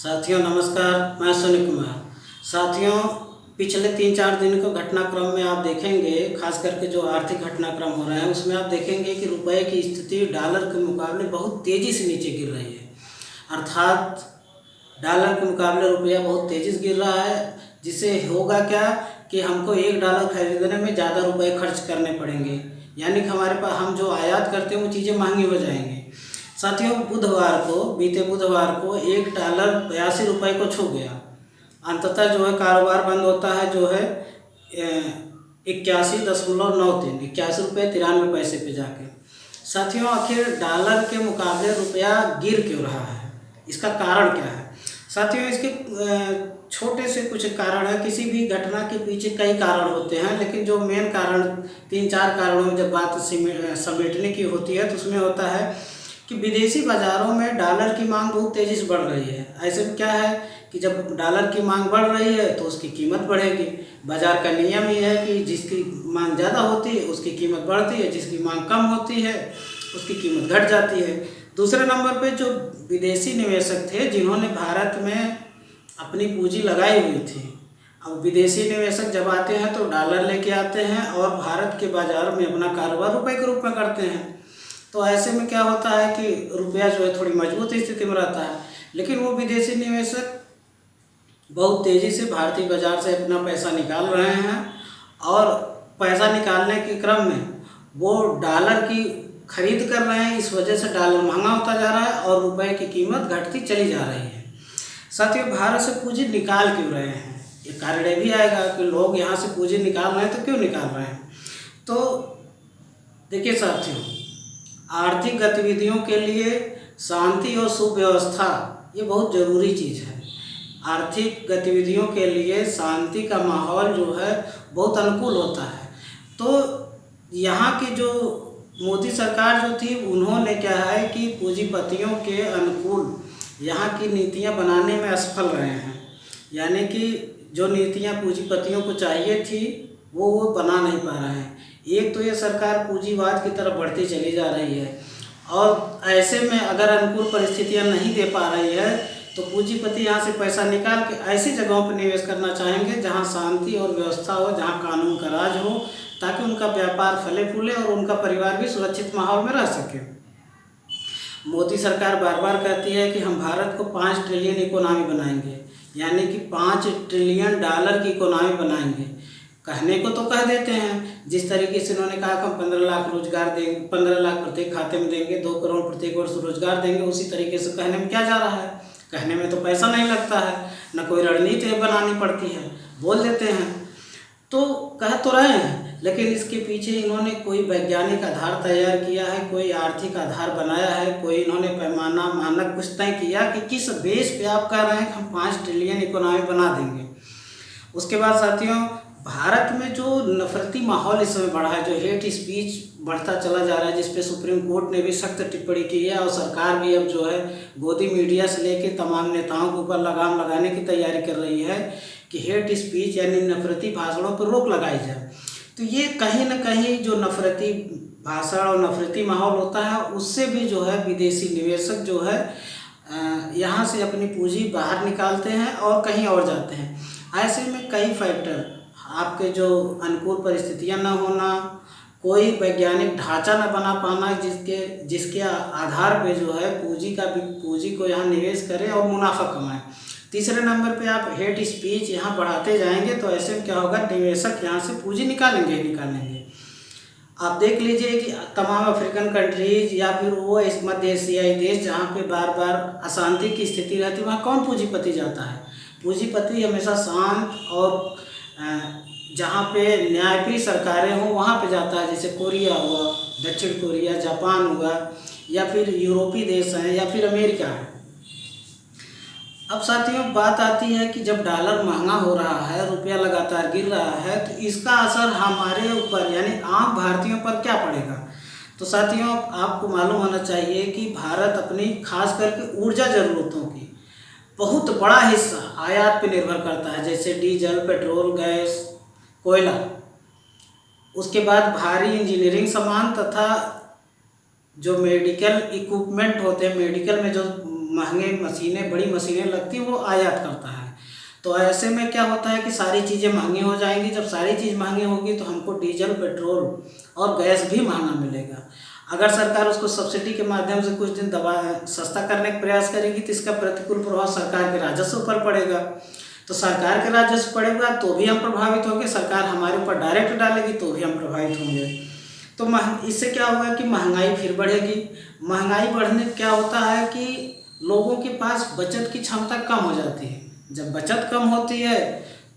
साथियों नमस्कार, मैं सुनील कुमार। साथियों, पिछले 3-4 दिन के घटनाक्रम में आप देखेंगे, खास करके जो आर्थिक घटनाक्रम हो रहा है उसमें आप देखेंगे कि रुपए की स्थिति डॉलर के मुकाबले बहुत तेज़ी से नीचे गिर रही है। अर्थात डॉलर के मुकाबले रुपया बहुत तेज़ी से गिर रहा है, जिससे होगा क्या कि हमको $1 खरीदने में ज़्यादा रुपए खर्च करने पड़ेंगे, यानी कि हमारे पास हम जो आयात करते हैं वो चीज़ें महंगी हो जाएंगी। साथियों, बीते बुधवार को $1 82 को छू गया। अंततः जो है कारोबार बंद होता है जो है 81.93 ₹81.93 पे जाके। साथियों, आखिर डॉलर के मुकाबले रुपया गिर क्यों रहा है, इसका कारण क्या है? साथियों, इसके छोटे से कुछ कारण है। किसी भी घटना के पीछे कई कारण होते हैं, लेकिन जो मेन कारण 3-4 कारणों में जब बात समेटने की होती है तो उसमें होता है कि विदेशी बाज़ारों में डॉलर की मांग बहुत तेज़ी से बढ़ रही है। ऐसे में क्या है कि जब डॉलर की मांग बढ़ रही है तो उसकी कीमत बढ़ेगी। बाज़ार का नियम ये है कि जिसकी मांग ज़्यादा होती है उसकी कीमत बढ़ती है, जिसकी मांग कम होती है उसकी कीमत घट जाती है। दूसरे नंबर पे जो विदेशी निवेशक थे जिन्होंने भारत में अपनी पूंजी लगाई हुई थी, अब विदेशी निवेशक जब आते हैं तो डॉलर लेके आते हैं और भारत के बाज़ार में अपना कारोबार रुपए के रूप में करते हैं। तो ऐसे में क्या होता है कि रुपया जो है थोड़ी मजबूत स्थिति में रहता है, लेकिन वो विदेशी निवेशक बहुत तेज़ी से भारतीय बाज़ार से अपना पैसा निकाल रहे हैं और पैसा निकालने के क्रम में वो डॉलर की खरीद कर रहे हैं। इस वजह से डॉलर महंगा होता जा रहा है और रुपए की कीमत घटती चली जा रही है। साथियों, भारत से पूंजी निकाल क्यों रहे हैं, ये कारण भी आएगा कि लोग यहाँ से पूंजी निकाल रहे हैं तो क्यों निकाल रहे हैं। तो देखिए साथियों, आर्थिक गतिविधियों के लिए शांति और सुव्यवस्था ये बहुत ज़रूरी चीज़ है। आर्थिक गतिविधियों के लिए शांति का माहौल जो है बहुत अनुकूल होता है। तो यहाँ की जो मोदी सरकार जो थी उन्होंने क्या है कि पूंजीपतियों के अनुकूल यहाँ की नीतियाँ बनाने में असफल रहे हैं, यानी कि जो नीतियाँ पूंजीपतियों को चाहिए थी वो बना नहीं पा रहे हैं। एक तो ये सरकार पूंजीवाद की तरफ बढ़ती चली जा रही है और ऐसे में अगर अनुकूल परिस्थितियाँ नहीं दे पा रही है तो पूंजीपति यहाँ से पैसा निकाल के ऐसी जगहों पर निवेश करना चाहेंगे जहाँ शांति और व्यवस्था हो, जहाँ कानून का राज हो, ताकि उनका व्यापार फले फूले और उनका परिवार भी सुरक्षित माहौल में रह सके। मोदी सरकार बार बार कहती है कि हम भारत को 5 ट्रिलियन इकोनॉमी बनाएंगे, यानी कि $5 ट्रिलियन की इकोनॉमी बनाएंगे। कहने को तो कह देते हैं, जिस तरीके से उन्होंने कहा कि हम 15 लाख रोजगार देंगे, 15 लाख प्रत्येक खाते में देंगे, 2 करोड़ प्रत्येक वर्ष रोजगार देंगे, उसी तरीके से कहने में क्या जा रहा है। कहने में तो पैसा नहीं लगता है, न कोई रणनीति बनानी पड़ती है, बोल देते हैं तो कह तो रहे हैं, लेकिन इसके पीछे इन्होंने कोई वैज्ञानिक आधार तैयार किया है, कोई आर्थिक आधार बनाया है, कोई इन्होंने पैमाना मानक कुछ तय किया कि किस बेस पे आप कह रहे हैं कि हम 5 ट्रिलियन इकोनॉमी बना देंगे। उसके बाद साथियों, भारत में जो नफरती माहौल इस समय बढ़ा है, जो हेट स्पीच बढ़ता चला जा रहा है, जिस पे सुप्रीम कोर्ट ने भी सख्त टिप्पणी की है और सरकार भी अब जो है गोदी मीडिया से लेके तमाम नेताओं के ऊपर लगाम लगाने की तैयारी कर रही है कि हेट स्पीच यानी नफरती भाषणों पर रोक लगाई जाए। तो ये कहीं ना कहीं जो नफरती भाषण और नफरती माहौल होता है उससे भी जो है विदेशी निवेशक जो है यहाँ से अपनी पूंजी बाहर निकालते हैं और कहीं और जाते हैं। ऐसे में कई फैक्टर, आपके जो अनुकूल परिस्थितियाँ न होना, कोई वैज्ञानिक ढांचा न बना पाना जिसके आधार पे जो है पूंजी को यहाँ निवेश करें और मुनाफा कमाएं। तीसरे नंबर पे आप हेट स्पीच यहाँ बढ़ाते जाएंगे तो ऐसे में क्या होगा, निवेशक यहाँ से पूंजी निकालेंगे। आप देख लीजिए कि तमाम अफ्रीकन कंट्रीज या फिर वो इस मध्य एशियाई देश जहाँ पे बार बार अशांति की स्थिति रहती है, वहाँ कौन पूंजीपति जाता है? पूंजीपति हमेशा शांत और जहाँ पे न्यायप्रिय सरकारें हों वहाँ पे जाता है, जैसे कोरिया हुआ, दक्षिण कोरिया, जापान हुआ, या फिर यूरोपीय देश हैं, या फिर अमेरिका है। अब साथियों, बात आती है कि जब डॉलर महंगा हो रहा है, रुपया लगातार गिर रहा है, तो इसका असर हमारे ऊपर यानी आम भारतीयों पर क्या पड़ेगा। तो साथियों, आपको मालूम होना चाहिए कि भारत अपनी खास करके ऊर्जा ज़रूरतों की बहुत बड़ा हिस्सा आयात पर निर्भर करता है, जैसे डीजल, पेट्रोल, गैस, कोयला। उसके बाद भारी इंजीनियरिंग सामान तथा जो मेडिकल इक्विपमेंट होते हैं, मेडिकल में जो महंगे मशीनें, बड़ी मशीनें लगती हैं वो आयात करता है। तो ऐसे में क्या होता है कि सारी चीज़ें महंगी हो जाएंगी। जब सारी चीज़ महंगी होगी तो हमको डीजल, पेट्रोल और गैस भी महंगा मिलेगा। अगर सरकार उसको सब्सिडी के माध्यम से कुछ दिन दबा सस्ता करने का प्रयास करेगी तो इसका प्रतिकूल प्रभाव सरकार के राजस्व पर पड़ेगा। तो सरकार के राजस्व पड़ेगा तो भी हम प्रभावित होंगे, सरकार हमारे ऊपर डायरेक्ट डालेगी तो भी हम प्रभावित होंगे। तो इससे क्या होगा कि महंगाई फिर बढ़ेगी। महंगाई बढ़ने क्या होता है कि लोगों के पास बचत की क्षमता कम हो जाती है। जब बचत कम होती है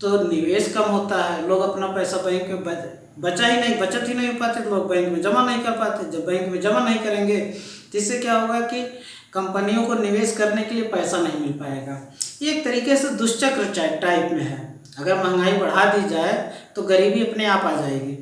तो निवेश कम होता है। लोग अपना पैसा बैंक में बचत ही नहीं हो पाते, तो लोग बैंक में जमा नहीं कर पाते। जब बैंक में जमा नहीं करेंगे तो इससे क्या होगा कि कंपनियों को निवेश करने के लिए पैसा नहीं मिल पाएगा। ये एक तरीके से दुष्चक्र टाइप में है। अगर महंगाई बढ़ा दी जाए तो गरीबी अपने आप आ जाएगी।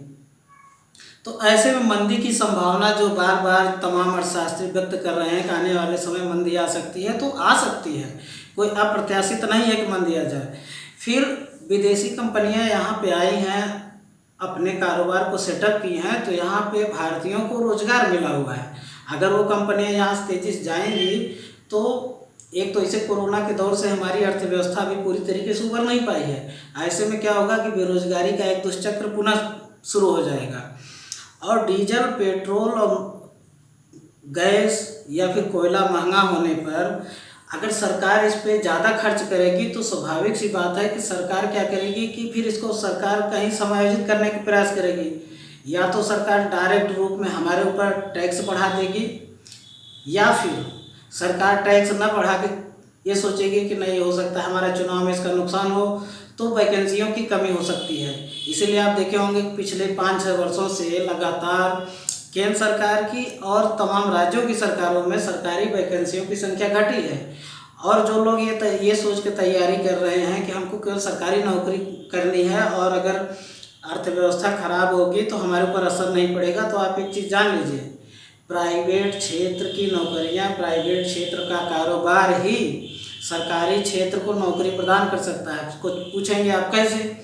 तो ऐसे में मंदी की संभावना जो बार बार तमाम अर्थशास्त्री व्यक्त कर रहे हैं कि आने वाले समय मंदी आ सकती है, तो आ सकती है। कोई अप्रत्याशित नहीं है कि मंदी आ जाए। फिर विदेशी कंपनियां यहाँ पे आई हैं, अपने कारोबार को सेटअप की हैं, तो यहाँ पे भारतीयों को रोजगार मिला हुआ है। अगर वो कंपनियां यहाँ से तेजी से जाएंगी तो एक तो इसे कोरोना के दौर से हमारी अर्थव्यवस्था भी पूरी तरीके से उभर नहीं पाई है। ऐसे में क्या होगा कि बेरोजगारी का एक दुष्चक्र पुनः शुरू हो जाएगा। और डीजल, पेट्रोल और गैस या फिर कोयला महंगा होने पर अगर सरकार इस पे ज़्यादा खर्च करेगी तो स्वाभाविक सी बात है कि सरकार क्या करेगी कि फिर इसको सरकार कहीं समायोजित करने का प्रयास करेगी। या तो सरकार डायरेक्ट रूप में हमारे ऊपर टैक्स बढ़ा देगी, या फिर सरकार टैक्स न बढ़ा के ये सोचेगी कि नहीं हो सकता हमारा चुनाव में इसका नुकसान हो, तो वैकेंसियों की कमी हो सकती है। इसीलिए आप देखे होंगे कि पिछले 5-6 वर्षों से लगातार केंद्र सरकार की और तमाम राज्यों की सरकारों में सरकारी वैकेंसियों की संख्या घटी है। और जो लोग ये सोच के तैयारी कर रहे हैं कि हमको केवल सरकारी नौकरी करनी है और अगर अर्थव्यवस्था खराब होगी तो हमारे ऊपर असर नहीं पड़ेगा, तो आप एक चीज़ जान लीजिए, प्राइवेट क्षेत्र की नौकरियां, प्राइवेट क्षेत्र का कारोबार ही सरकारी क्षेत्र को नौकरी प्रदान कर सकता है। उसको पूछेंगे आप कैसे?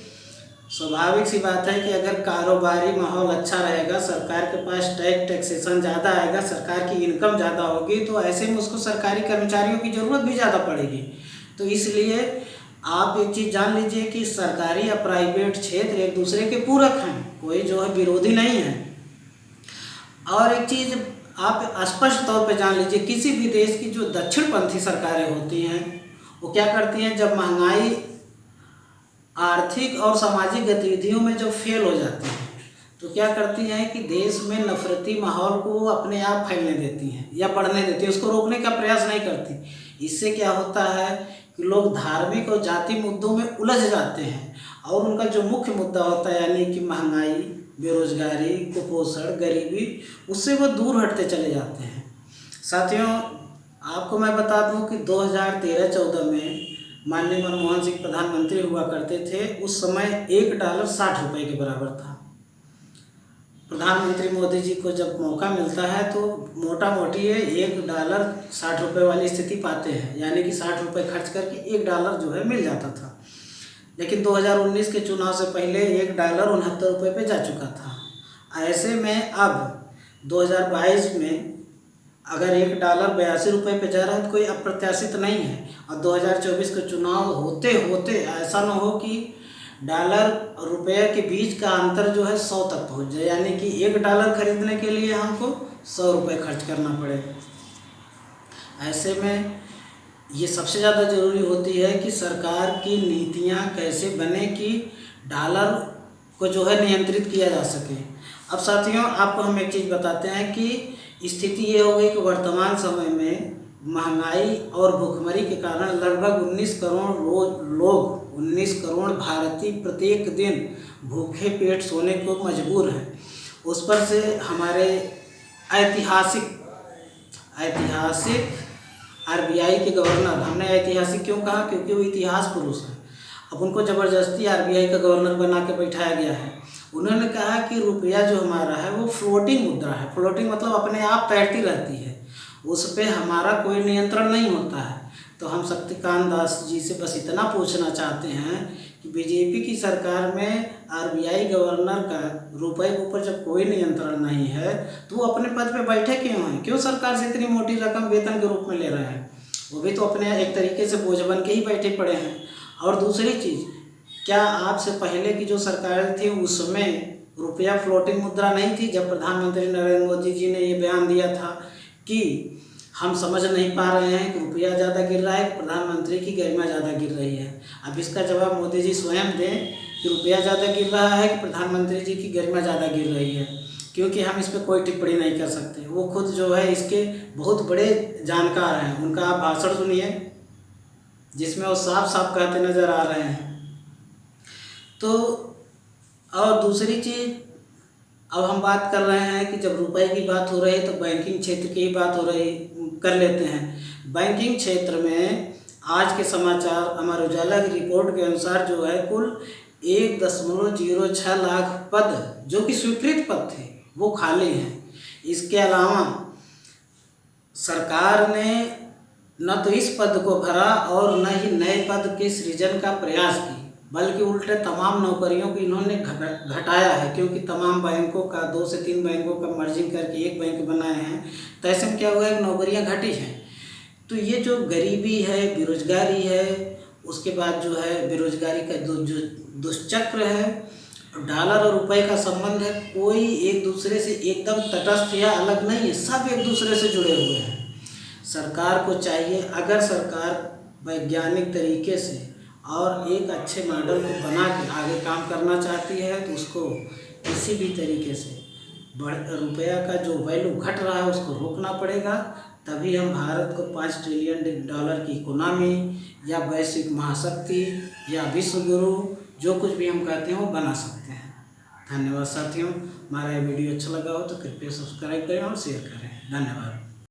स्वाभाविक सी बात है कि अगर कारोबारी माहौल अच्छा रहेगा, सरकार के पास टैक्सेशन ज़्यादा आएगा, सरकार की इनकम ज़्यादा होगी, तो ऐसे में उसको सरकारी कर्मचारियों की ज़रूरत भी ज़्यादा पड़ेगी। तो इसलिए आप एक चीज़ जान लीजिए कि सरकारी या प्राइवेट क्षेत्र एक दूसरे के पूरक हैं, कोई जो है विरोधी नहीं है। और एक चीज़ आप स्पष्ट तौर पे जान लीजिए, किसी भी देश की जो दक्षिणपंथी सरकारें होती हैं वो क्या करती हैं, जब महंगाई आर्थिक और सामाजिक गतिविधियों में जब फेल हो जाती है तो क्या करती हैं कि देश में नफरती माहौल को अपने आप फैलने देती हैं या बढ़ने देती हैं, उसको रोकने का प्रयास नहीं करती। इससे क्या होता है कि लोग धार्मिक और जाति मुद्दों में उलझ जाते हैं और उनका जो मुख्य मुद्दा होता है यानी कि महंगाई, बेरोजगारी, कुपोषण, गरीबी, उससे वो दूर हटते चले जाते हैं। साथियों, आपको मैं बता दूं कि 2013-14 में माननीय मनमोहन सिंह प्रधानमंत्री हुआ करते थे। उस समय $1 60 रुपये के बराबर था। प्रधानमंत्री मोदी जी को जब मौका मिलता है तो मोटा मोटी ये $1 60 रुपये वाली स्थिति पाते हैं, यानी कि 60 रुपये खर्च करके $1 जो है मिल जाता था। लेकिन 2019 के चुनाव से पहले $1 69 रुपये पे जा चुका था। ऐसे में अब 2022 में अगर $1 82 रुपये पे जा रहा है तो कोई अप्रत्याशित नहीं है। और 2024 के चुनाव होते होते ऐसा न हो कि डॉलर और रुपये के बीच का अंतर जो है 100 तक पहुंच जाए, यानी कि $1 खरीदने के लिए हमको 100 रुपये खर्च करना पड़े। ऐसे में ये सबसे ज़्यादा ज़रूरी होती है कि सरकार की नीतियाँ कैसे बने कि डॉलर को जो है नियंत्रित किया जा सके। अब साथियों, आपको हम एक चीज़ बताते हैं कि स्थिति ये हो गई कि वर्तमान समय में महंगाई और भूखमरी के कारण लगभग 19 करोड़ भारतीय प्रत्येक दिन भूखे पेट सोने को मजबूर हैं। उस पर से हमारे ऐतिहासिक RBI के गवर्नर, हमने ऐतिहासिक क्यों कहा, क्योंकि वो इतिहास पुरुष हैं। अब उनको ज़बरदस्ती RBI का गवर्नर बना के बैठाया गया है। उन्होंने कहा कि रुपया जो हमारा है वो फ्लोटिंग मुद्रा है। फ्लोटिंग मतलब अपने आप तैरती रहती है, उस पर हमारा कोई नियंत्रण नहीं होता है। तो हम शक्तिकांत दास जी से बस इतना पूछना चाहते हैं कि बीजेपी की सरकार में RBI गवर्नर का रुपये के ऊपर जब कोई नियंत्रण नहीं है तो वो अपने पद पे बैठे क्यों हैं? क्यों सरकार से इतनी मोटी रकम वेतन के रूप में ले रहे हैं? वो भी तो अपने एक तरीके से बोझ बन के ही बैठे पड़े हैं। और दूसरी चीज़, क्या आपसे पहले की जो सरकार थी उसमें रुपया फ्लोटिंग मुद्रा नहीं थी? जब प्रधानमंत्री नरेंद्र मोदी जी ने ये बयान दिया था कि हम समझ नहीं पा रहे हैं कि रुपया ज़्यादा गिर रहा है, प्रधानमंत्री की गरिमा ज़्यादा गिर रही है। अब इसका जवाब मोदी जी स्वयं दें कि रुपया ज़्यादा गिर रहा है कि प्रधानमंत्री जी की गरिमा ज़्यादा गिर रही है, क्योंकि हम इस पर कोई टिप्पणी नहीं कर सकते। वो खुद जो है इसके बहुत बड़े जानकार हैं। उनका आप भाषण सुनिए जिसमें वो साफ साफ कहते नज़र आ रहे हैं। तो और दूसरी चीज़, अब हम बात कर रहे हैं कि जब रुपए की बात हो रही है तो बैंकिंग क्षेत्र की ही बात हो रही कर लेते हैं। बैंकिंग क्षेत्र में आज के समाचार अमर उजाला की रिपोर्ट के अनुसार जो है कुल 1.06 लाख पद जो कि स्वीकृत पद थे वो खाली हैं। इसके अलावा सरकार ने न तो इस पद को भरा और न ही नए पद के सृजन का प्रयास की, बल्कि उल्टे तमाम नौकरियों को इन्होंने घटाया है, क्योंकि तमाम बैंकों का 2 से 3 बैंकों का मर्जिंग करके एक बैंक बनाए हैं। तो ऐसे में क्या हुआ है कि नौकरियां घटी हैं। तो ये जो गरीबी है, बेरोजगारी है, उसके बाद जो है बेरोजगारी का जो दुष्चक्र है, डॉलर और रुपए का संबंध है, कोई एक दूसरे से एकदम तटस्थ या अलग नहीं है, सब एक दूसरे से जुड़े हुए हैं। सरकार को चाहिए, अगर सरकार वैज्ञानिक तरीके से और एक अच्छे मॉडल को बना के आगे काम करना चाहती है तो उसको किसी भी तरीके से रुपया का जो वैल्यू घट रहा है उसको रोकना पड़ेगा। तभी हम भारत को $5 ट्रिलियन की इकोनॉमी या वैश्विक महाशक्ति या विश्व गुरु जो कुछ भी हम कहते हैं वो बना सकते हैं। धन्यवाद साथियों। हमारा ये वीडियो अच्छा लगा हो तो कृपया सब्सक्राइब करें और शेयर करें। धन्यवाद।